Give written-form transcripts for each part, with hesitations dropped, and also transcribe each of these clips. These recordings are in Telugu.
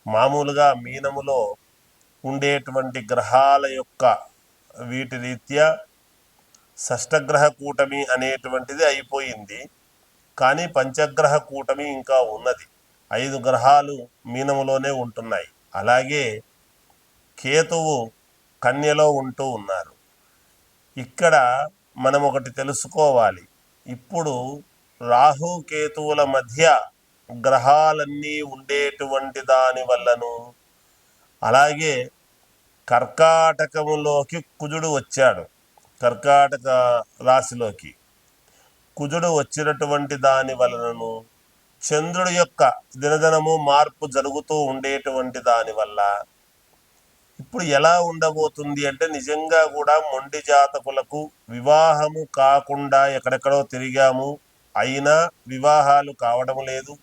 మామూలుగా మీనములో ఉండేటువంటి గ్రహాల యొక్క వీటి రీత్యా షష్టగ్రహ కూటమి అనేటువంటిది అయిపోయింది. కానీ పంచగ్రహ కూటమి ఇంకా ఉన్నది. 5 గ్రహాలు మీనములోనే ఉంటున్నాయి. అలాగే కేతువు కన్యలో ఉంటూ ఉన్నారు. ఇక్కడ మనం ఒకటి తెలుసుకోవాలి. ఇప్పుడు రాహు కేతువుల మధ్య గ్రహాలన్నీ ఉండేటువంటి దాని వల్లను, అలాగే కర్కాటకములోకి కుజుడు వచ్చాడు. కర్కాటక రాశిలోకి కుజుడు వచ్చినటువంటి దాని వలనను, చంద్రుడి యొక్క దినదినము మార్పు జరుగుతూ ఉండేటువంటి దాని వల్ల ఇప్పుడు ఎలా ఉండబోతుంది అంటే, నిజంగా కూడా మొండి జాతకులకు వివాహము కాకుండా ఎక్కడెక్కడో తిరిగాము, అయినా వివాహాలు కావడం లేదు.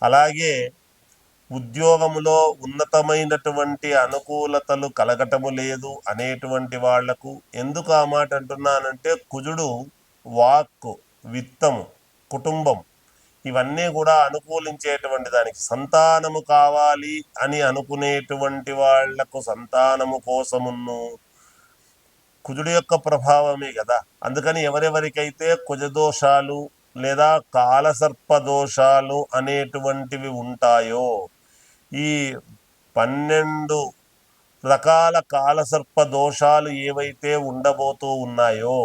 అలాగే ఉద్యోగములో ఉన్నతమైనటువంటి అనుకూలతలు కలగటము లేదు అనేటువంటి వాళ్లకు, ఎందుకు ఆ మాట అంటున్నానంటే, కుజుడు వాక్కు, విత్తము, కుటుంబం ఇవన్నీ కూడా అనుకూలించేటువంటి దానికి, సంతానము కావాలి అని అనుకునేటువంటి వాళ్లకు సంతానము కోసమును కుజుడు యొక్క ప్రభావమే కదా. అందుకని ఎవరెవరికైతే కుజదోషాలు లేదా కాలసర్ప దోషాలు అనేటువంటివి ఉంటాయో, ఈ 12 రకాల కాలసర్ప దోషాలు ఏవైతే ఉండబోతూ ఉన్నాయో,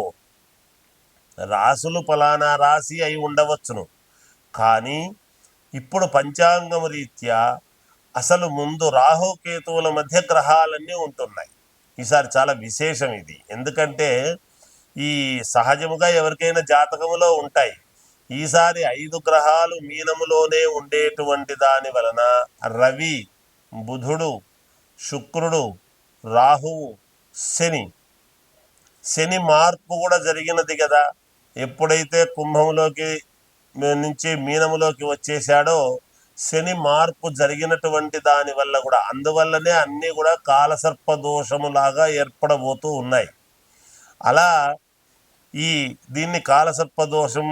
రాసులు ఫలానా రాశి అయి ఉండవచ్చును, కానీ ఇప్పుడు పంచాంగం రీత్యా అసలు ముందు రాహుకేతువుల మధ్య గ్రహాలన్నీ ఉంటున్నాయి. ఈసారి చాలా విశేషం ఇది. ఎందుకంటే ఈ సహజముగా ఎవరికైనా జాతకములో ఉంటాయి. ఈసారి 5 గ్రహాలు మీనములోనే ఉండేటువంటి దాని వలన రవి, బుధుడు, శుక్రుడు, రాహువు, శని మార్పు కూడా జరిగినది కదా. ఎప్పుడైతే కుంభంలోకి నుంచి మీనములోకి వచ్చేసాడో, శని మార్పు జరిగినటువంటి దాని వల్ల కూడా, అందువల్లనే అన్నీ కూడా కాలసర్ప దోషములాగా ఏర్పడబోతూ ఉన్నాయి. అలా దీన్ని కాలసర్ప దోషం,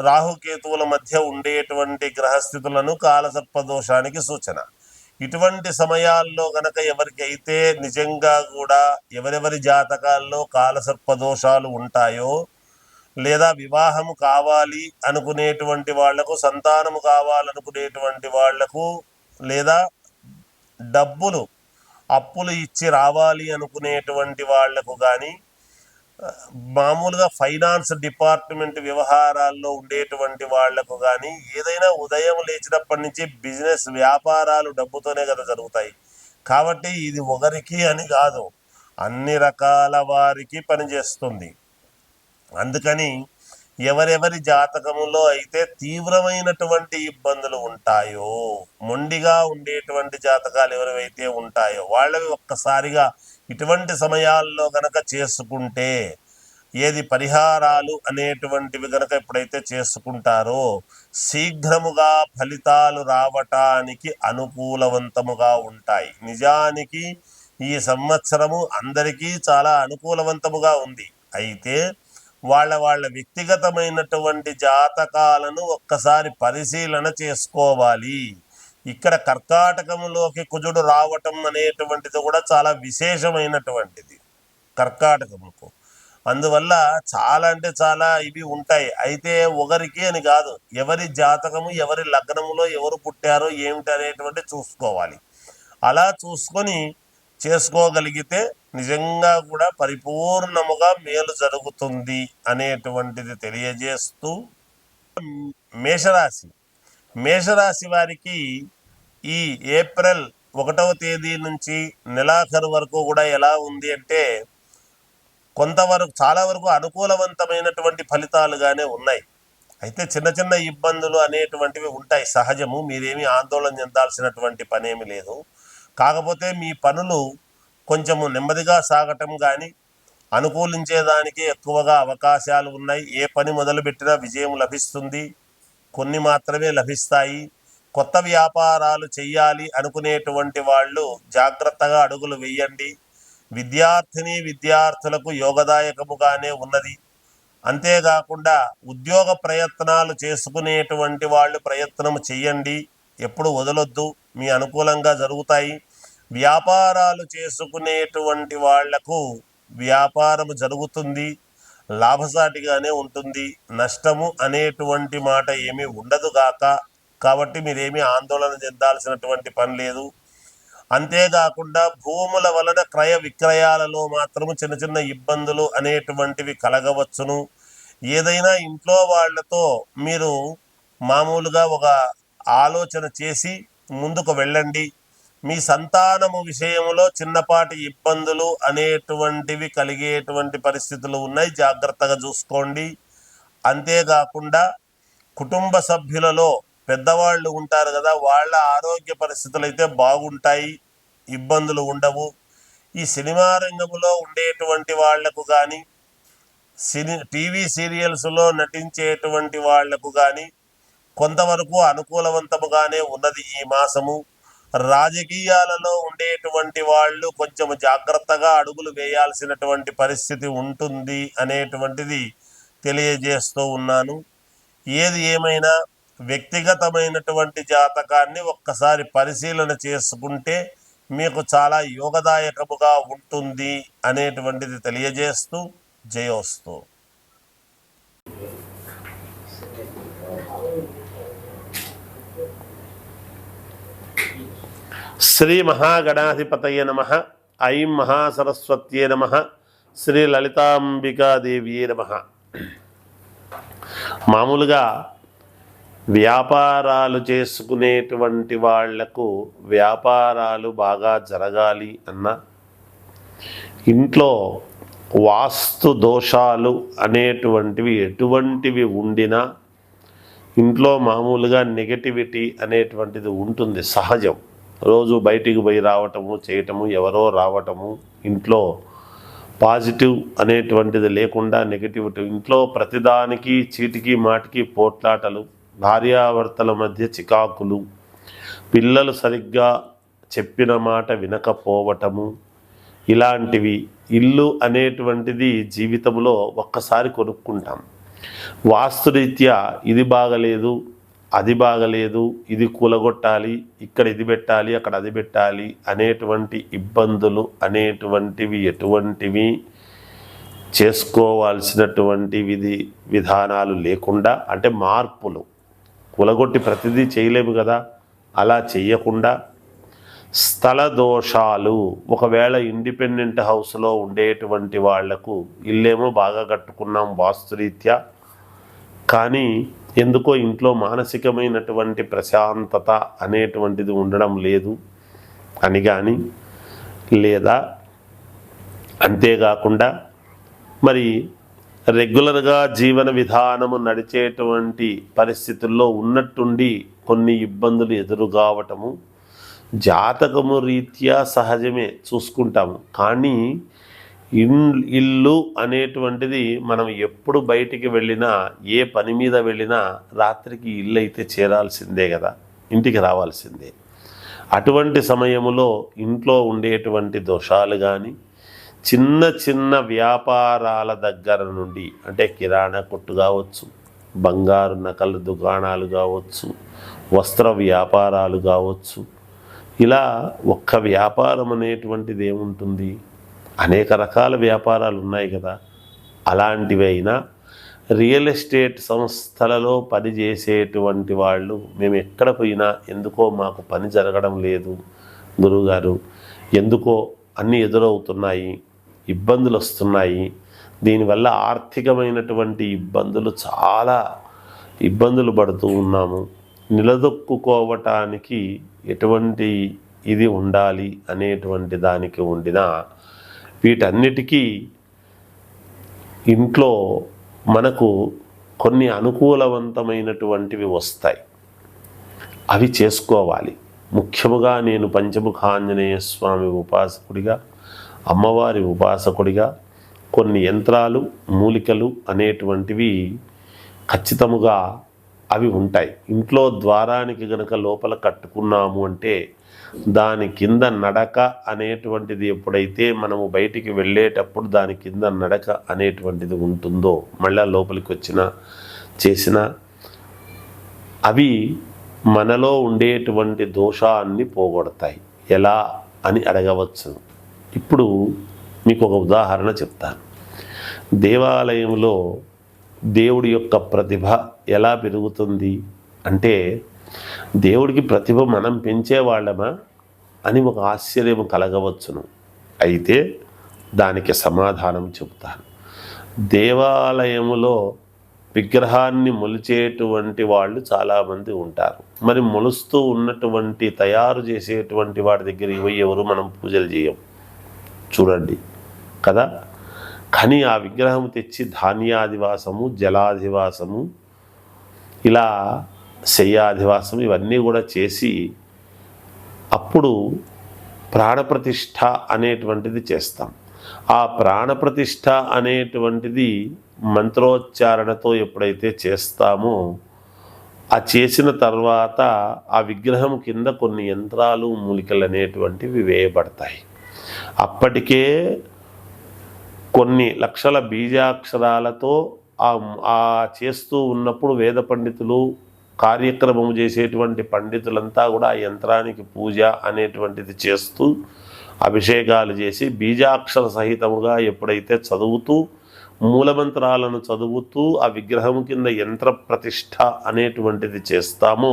రాహుకేతువుల మధ్య ఉండేటువంటి గ్రహస్థితులను కాలసర్ప దోషానికి సూచన. ఇటువంటి సమయాల్లో గనక ఎవరికైతే నిజంగా కూడా ఎవరెవరి జాతకాల్లో కాలసర్ప దోషాలు ఉంటాయో, లేదా వివాహము కావాలి అనుకునేటువంటి వాళ్లకు, సంతానము కావాలనుకునేటువంటి వాళ్లకు, లేదా డబ్బులు అప్పులు ఇచ్చి రావాలి అనుకునేటువంటి వాళ్లకు కానీ, మామూలుగా ఫైనాన్స్ డిపార్ట్మెంట్ వ్యవహారాల్లో ఉండేటువంటి వాళ్లకు కానీ, ఏదైనా ఉదయం లేచినప్పటి నుంచి బిజినెస్ వ్యాపారాలు డబ్బుతోనే కదా జరుగుతాయి. కాబట్టి ఇది ఒకరికి అని కాదు, అన్ని రకాల వారికి పనిచేస్తుంది. అందుకని ఎవరెవరి జాతకములో అయితే తీవ్రమైనటువంటి ఇబ్బందులు ఉంటాయో, మొండిగా ఉండేటువంటి జాతకాలు ఎవరైతే ఉంటాయో, వాళ్ళవి ఒక్కసారిగా ఇటువంటి సమయాల్లో గనక చేసుకుంటే, ఏది పరిహారాలు అనేటువంటివి గనక ఎప్పుడైతే చేసుకుంటారో శీఘ్రముగా ఫలితాలు రావటానికి అనుకూలవంతముగా ఉంటాయి. నిజానికి ఈ సంవత్సరము అందరికీ చాలా అనుకూలవంతముగా ఉంది. అయితే వాళ్ళ వ్యక్తిగతమైనటువంటి జాతకాలను ఒక్కసారి పరిశీలన చేసుకోవాలి. ఇక్కడ కర్కాటకంలోకి కుజుడు రావటం అనేటువంటిది కూడా చాలా విశేషమైనటువంటిది కర్కాటకముకు. అందువల్ల చాలా అంటే చాలా ఇవి ఉంటాయి. అయితే ఒకరికి అని కాదు, ఎవరి జాతకము, ఎవరి లగ్నములో ఎవరు పుట్టారో ఏమిటి అనేటువంటి చూసుకోవాలి. అలా చూసుకొని చేసుకోగలిగితే నిజంగా కూడా పరిపూర్ణముగా మేలు జరుగుతుంది అనేటువంటిది తెలియజేస్తూ, మేషరాశి వారికి ఈ ఏప్రిల్ 1వ తేదీ నుంచి నెలాఖరు వరకు కూడా ఎలా ఉంది అంటే, కొంతవరకు చాలా వరకు అనుకూలవంతమైనటువంటి ఫలితాలుగానే ఉన్నాయి. అయితే చిన్న చిన్న ఇబ్బందులు అనేటువంటివి ఉంటాయి, సహజము. మీరేమీ ఆందోళన చెందాల్సినటువంటి పనేమి లేదు. కాకపోతే మీ పనులు కొంచెము నెమ్మదిగా సాగటం కానీ, అనుకూలించేదానికి ఎక్కువగా అవకాశాలు ఉన్నాయి. ఏ పని మొదలుపెట్టినా విజయం లభిస్తుంది, కొన్ని మాత్రమే లభిస్తాయి. కొత్త వ్యాపారాలు చెయ్యాలి అనుకునేటువంటి వాళ్ళు జాగ్రత్తగా అడుగులు వేయండి. విద్యార్థులకు యోగదాయకముగానే ఉన్నది. అంతేకాకుండా ఉద్యోగ ప్రయత్నాలు చేసుకునేటువంటి వాళ్ళు ప్రయత్నం చెయ్యండి. ఎప్పుడు వదలొద్దు, మీ అనుకూలంగా జరుగుతాయి. వ్యాపారాలు చేసుకునేటువంటి వాళ్లకు వ్యాపారము జరుగుతుంది, లాభసాటిగానే ఉంటుంది, నష్టము అనేటువంటి మాట ఏమీ ఉండదు కాబట్టి మీరేమీ ఆందోళన చెందాల్సినటువంటి పని లేదు. అంతేకాకుండా భూముల వలన క్రయ విక్రయాలలో మాత్రము చిన్న చిన్న ఇబ్బందులు అనేటువంటివి కలగవచ్చును. ఏదైనా ఇంట్లో వాళ్లతో మీరు మామూలుగా ఒక ఆలోచన చేసి ముందుకు వెళ్ళండి. మీ సంతానము విషయంలో చిన్నపాటి ఇబ్బందులు అనేటువంటివి కలిగేటువంటి పరిస్థితులు ఉన్నాయి, జాగ్రత్తగా చూసుకోండి. అంతేకాకుండా కుటుంబ సభ్యులలో పెద్దవాళ్ళు ఉంటారు కదా, వాళ్ళ ఆరోగ్య పరిస్థితులు అయితే బాగుంటాయి, ఇబ్బందులు ఉండవు. ఈ సినిమా రంగంలో ఉండేటువంటి వాళ్లకు కానీ, టీవీ సీరియల్స్లో నటించేటువంటి వాళ్లకు కానీ కొంతవరకు అనుకూలవంతముగానే ఉన్నది ఈ మాసము. రాజకీయాలలో ఉండేటువంటి వాళ్ళు కొంచెం జాగ్రత్తగా అడుగులు వేయాల్సినటువంటి పరిస్థితి ఉంటుంది అనేటువంటిది తెలియజేస్తూ ఉన్నాను. ఏది ఏమైనా వ్యక్తిగతమైనటువంటి జాతకాన్ని ఒక్కసారి పరిశీలన చేసుకుంటే మీకు చాలా యోగదాయకముగా ఉంటుంది అనేటువంటిది తెలియజేస్తూ జయోస్తు. శ్రీ మహాగణాధిపతయ నమః. ఐం మహాసరస్వత్యే నమః. శ్రీ లలితాంబికాదేవియే నమః. మామూలుగా వ్యాపారాలు చేసుకునేటువంటి వాళ్లకు వ్యాపారాలు బాగా జరగాలి అన్న, ఇంట్లో వాస్తు దోషాలు అనేటువంటివి ఎటువంటివి ఉండినా ఇంట్లో మామూలుగా నెగటివిటీ అనేటువంటిది ఉంటుంది, సహజం. రోజు బయటికి పోయి రావటము చేయటము, ఎవరో రావటము, ఇంట్లో పాజిటివ్ అనేటువంటిది లేకుండా నెగటివిటీ, ఇంట్లో ప్రతిదానికి చీటికి మాటికి పోట్లాటలు, భార్యాభర్తల మధ్య చికాకులు, పిల్లలు సరిగ్గా చెప్పిన మాట వినకపోవటము, ఇలాంటివి. ఇల్లు అనేటువంటిది జీవితంలో ఒక్కసారి కొనుక్కుంటాం. వాస్తురీత్యా ఇది బాగలేదు, అది బాగలేదు, ఇది కూలగొట్టాలి, ఇక్కడ ఇది పెట్టాలి, అక్కడ అది పెట్టాలి అనేటువంటి ఇబ్బందులు అనేటువంటివి ఎటువంటివి చేసుకోవాల్సినటువంటి విధానాలు లేకుండా, అంటే మార్పులు, కూలగొట్టి ప్రతిదీ చేయలేము కదా, అలా చేయకుండా స్థల దోషాలు, ఒకవేళ ఇండిపెండెంట్ హౌస్లో ఉండేటువంటి వాళ్లకు ఇల్లేమో బాగా కట్టుకున్నాం వాస్తురీత్యా, కానీ ఎందుకో ఇంట్లో మానసికమైనటువంటి ప్రశాంతత అనేటువంటిది ఉండడం లేదు అని కానీ, లేదా అంతేకాకుండా మరి రెగ్యులర్గా జీవన విధానము నడిచేటువంటి పరిస్థితుల్లో ఉన్నట్టుండి కొన్ని ఇబ్బందులు ఎదురుగావటము జాతకము రీత్యా సహజమే, చూసుకుంటాము. కానీ ఇల్లు అనేటువంటిది మనం ఎప్పుడు బయటికి వెళ్ళినా, ఏ పని మీద వెళ్ళినా రాత్రికి ఇల్లు అయితే చేరాల్సిందే కదా, ఇంటికి రావాల్సిందే. అటువంటి సమయంలో ఇంట్లో ఉండేటువంటి దోషాలు కానీ, చిన్న చిన్న వ్యాపారాల దగ్గర నుండి, అంటే కిరాణా కొట్టు కావచ్చు, బంగారు నకలు దుకాణాలు కావచ్చు, వస్త్ర వ్యాపారాలు కావచ్చు, ఇలా ఒక్క వ్యాపారం అనేటువంటిది ఏముంటుంది, అనేక రకాల వ్యాపారాలు ఉన్నాయి కదా. అలాంటివైనా రియల్ ఎస్టేట్ సంస్థలలో పనిచేసేటువంటి వాళ్ళు, మేము ఎక్కడ పోయినా ఎందుకో మాకు పని జరగడం లేదు గురువుగారు, ఎందుకో అన్నీ ఎదురవుతున్నాయి, ఇబ్బందులు వస్తున్నాయి, దీనివల్ల ఆర్థికమైనటువంటి ఇబ్బందులు, చాలా ఇబ్బందులు పడుతూ ఉన్నాము, నిలదొక్కుకోవటానికి ఎటువంటి ఇది ఉండాలి అనేటువంటి దానికి ఉండిన వీటన్నిటికీ ఇంట్లో మనకు కొన్ని అనుకూలవంతమైనటువంటివి వస్తాయి, అవి చేసుకోవాలి. ముఖ్యముగా నేను పంచముఖాంజనేయ స్వామి ఉపాసకుడిగా, అమ్మవారి ఉపాసకుడిగా కొన్ని యంత్రాలు, మూలికలు అనేటువంటివి ఖచ్చితముగా అవి ఉంటాయి. ఇంట్లో ద్వారానికి గనక లోపల కట్టుకున్నాము అంటే దాని కింద నడక అనేటువంటిది ఎప్పుడైతే మనము బయటికి వెళ్ళేటప్పుడు దాని కింద నడక అనేటువంటిది ఉంటుందో, మళ్ళా లోపలికి వచ్చినా చేసినా అవి మనలో ఉండేటువంటి దోషాన్ని పోగొడతాయి. ఎలా అని అడగవచ్చు. ఇప్పుడు మీకు ఒక ఉదాహరణ చెప్తాను. దేవాలయంలో దేవుడి యొక్క ప్రతిభ ఎలా పెరుగుతుంది అంటే, దేవుడికి ప్రతిభ మనం పెంచేవాళ్ళమా అని ఒక ఆశ్చర్యం కలగవచ్చును. అయితే దానికి సమాధానం చెబుతాను. దేవాలయములో విగ్రహాన్ని మొలిచేటువంటి వాళ్ళు చాలామంది ఉంటారు. మరి మొలుస్తూ ఉన్నటువంటి తయారు చేసేటువంటి వాడి దగ్గరికి పోయి ఎవరు మనం పూజలు చేయం చూడండి కదా. కానీ ఆ విగ్రహం తెచ్చి ధాన్యాధివాసము, జలాధివాసము, ఇలా శయ్యాధివాసం ఇవన్నీ కూడా చేసి అప్పుడు ప్రాణప్రతిష్ఠ అనేటువంటిది చేస్తాం. ఆ ప్రాణప్రతిష్ఠ అనేటువంటిది మంత్రోచ్చారణతో ఎప్పుడైతే చేస్తామో, ఆ చేసిన తర్వాత ఆ విగ్రహం కింద కొన్ని యంత్రాలు, మూలికలు అనేటువంటివి వేయబడతాయి. అప్పటికే కొన్ని లక్షల బీజాక్షరాలతో ఆ చేస్తూ ఉన్నప్పుడు వేద పండితులు, కార్యక్రమం చేసేటువంటి పండితులంతా కూడా ఆ యంత్రానికి పూజ అనేటువంటిది చేస్తూ అభిషేకాలు చేసి బీజాక్షర సహితముగా ఎప్పుడైతే చదువుతూ మూలమంత్రాలను చదువుతూ ఆ విగ్రహం కింద యంత్ర ప్రతిష్ఠ అనేటువంటిది చేస్తామో,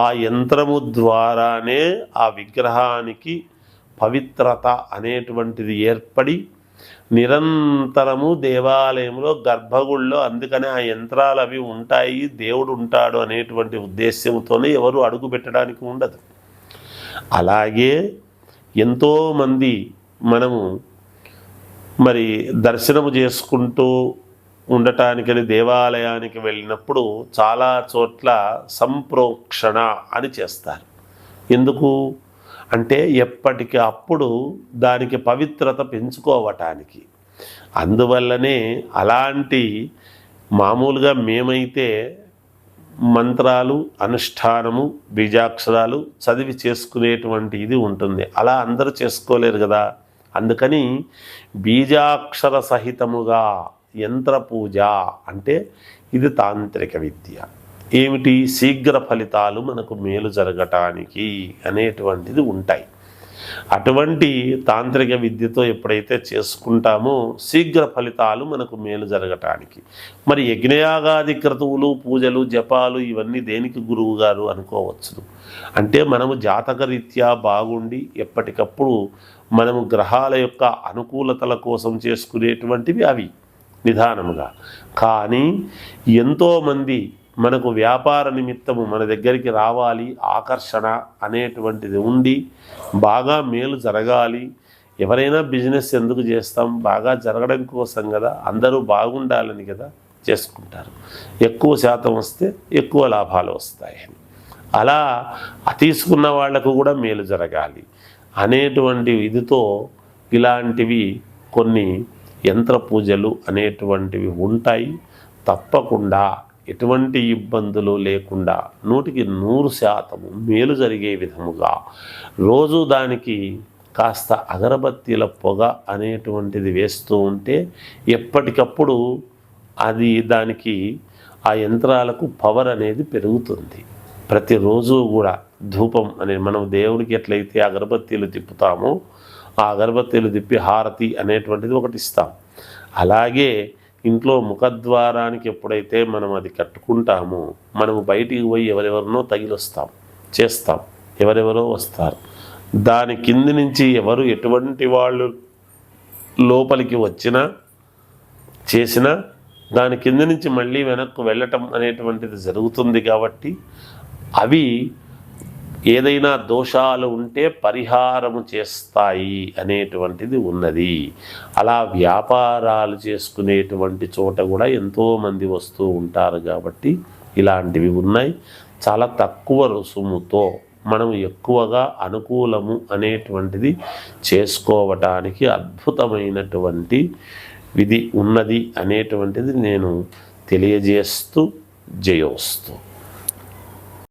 ఆ యంత్రము ద్వారానే ఆ విగ్రహానికి పవిత్రత అనేటువంటిది ఏర్పడి నిరంతరము దేవాలయంలో గర్భగుడిలో, అందుకనే ఆ యంత్రాలు అవి ఉంటాయి, దేవుడు ఉంటాడు అనేటువంటి ఉద్దేశ్యంతోనే ఎవరు అడుగు పెట్టడానికి ఉండదు. అలాగే ఎంతోమంది మనము మరి దర్శనము చేసుకుంటూ ఉండటానికని దేవాలయానికి వెళ్ళినప్పుడు చాలా చోట్ల సంప్రోక్షణ అని చేస్తారు. ఎందుకు అంటే ఎప్పటికి అప్పుడు దానికి పవిత్రత పెంచుకోవటానికి. అందువల్లనే అలాంటి మామూలుగా మేమైతే మంత్రాలు, అనుష్ఠానము, బీజాక్షరాలు చదివి చేసుకునేటువంటి ఇది ఉంటుంది. అలా అందరూ చేసుకోలేరు కదా. అందుకని బీజాక్షర సహితముగా యంత్ర పూజ అంటే ఇది తాంత్రిక విద్య. ఏమిటి? శీఘ్ర ఫలితాలు మనకు మేలు జరగటానికి అనేటువంటిది ఉంటాయి. అటువంటి తాంత్రిక విద్యతో ఎప్పుడైతే చేసుకుంటామో శీఘ్ర ఫలితాలు మనకు మేలు జరగటానికి. మరి యజ్ఞయాగాది క్రతువులు, పూజలు, జపాలు ఇవన్నీ దేనికి గురువు గారు అనుకోవచ్చు. అంటే మనము జాతకరీత్యా బాగుండి ఎప్పటికప్పుడు మనము గ్రహాల యొక్క అనుకూలతల కోసం చేసుకునేటువంటివి అవి నిదానముగా. కానీ ఎంతోమంది మనకు వ్యాపార నిమిత్తము మన దగ్గరికి రావాలి, ఆకర్షణ అనేటువంటిది ఉండి బాగా మేలు జరగాలి. ఎవరైనా బిజినెస్ ఎందుకు చేస్తాం? బాగా జరగడం కోసం కదా, అందరూ బాగుండాలని కదా చేసుకుంటారు. ఎక్కువ శాతం వస్తే ఎక్కువ లాభాలు వస్తాయని. అలా తీసుకున్న వాళ్లకు కూడా మేలు జరగాలి అనేటువంటి ఇదితో ఇలాంటివి కొన్ని యంత్ర పూజలు అనేటువంటివి ఉంటాయి. తప్పకుండా ఎటువంటి ఇబ్బందులు లేకుండా 100% మేలు జరిగే విధముగా రోజు దానికి కాస్త అగరబత్తీల పొగ అనేటువంటిది వేస్తూ ఉంటే ఎప్పటికప్పుడు అది దానికి ఆ యంత్రాలకు పవర్ అనేది పెరుగుతుంది. ప్రతిరోజు కూడా ధూపం అనేది మనం దేవుడికి ఎట్లయితే అగరబత్తీలు తిప్పుతామో ఆ అగరబత్తీలు తిప్పి హారతి అనేటువంటిది ఒకటి ఇస్తాం. అలాగే ఇంట్లో ముఖద్వారానికి ఎప్పుడైతే మనం అది కట్టుకుంటామో మనము బయటికి పోయి ఎవరెవరినో తగిలొస్తాం, చేస్తాం, ఎవరెవరో వస్తారు. దాని కింది నుంచి ఎవరు ఎటువంటి వాళ్ళు లోపలికి వచ్చినా చేసినా దాని కింద నుంచి మళ్ళీ వెనక్కు వెళ్ళటం అనేటువంటిది జరుగుతుంది. కాబట్టి అవి ఏదైనా దోషాలు ఉంటే పరిహారము చేస్తాయి అనేటువంటిది ఉన్నది. అలా వ్యాపారాలు చేసుకునేటువంటి చోట కూడా ఎంతోమంది వస్తూ ఉంటారు కాబట్టి ఇలాంటివి ఉన్నాయి. చాలా తక్కువ రుసుముతో మనం ఎక్కువగా అనుకూలము అనేటువంటిది చేసుకోవటానికి అద్భుతమైనటువంటి విధి ఉన్నది అనేటువంటిది నేను తెలియజేస్తూ జయోస్తు.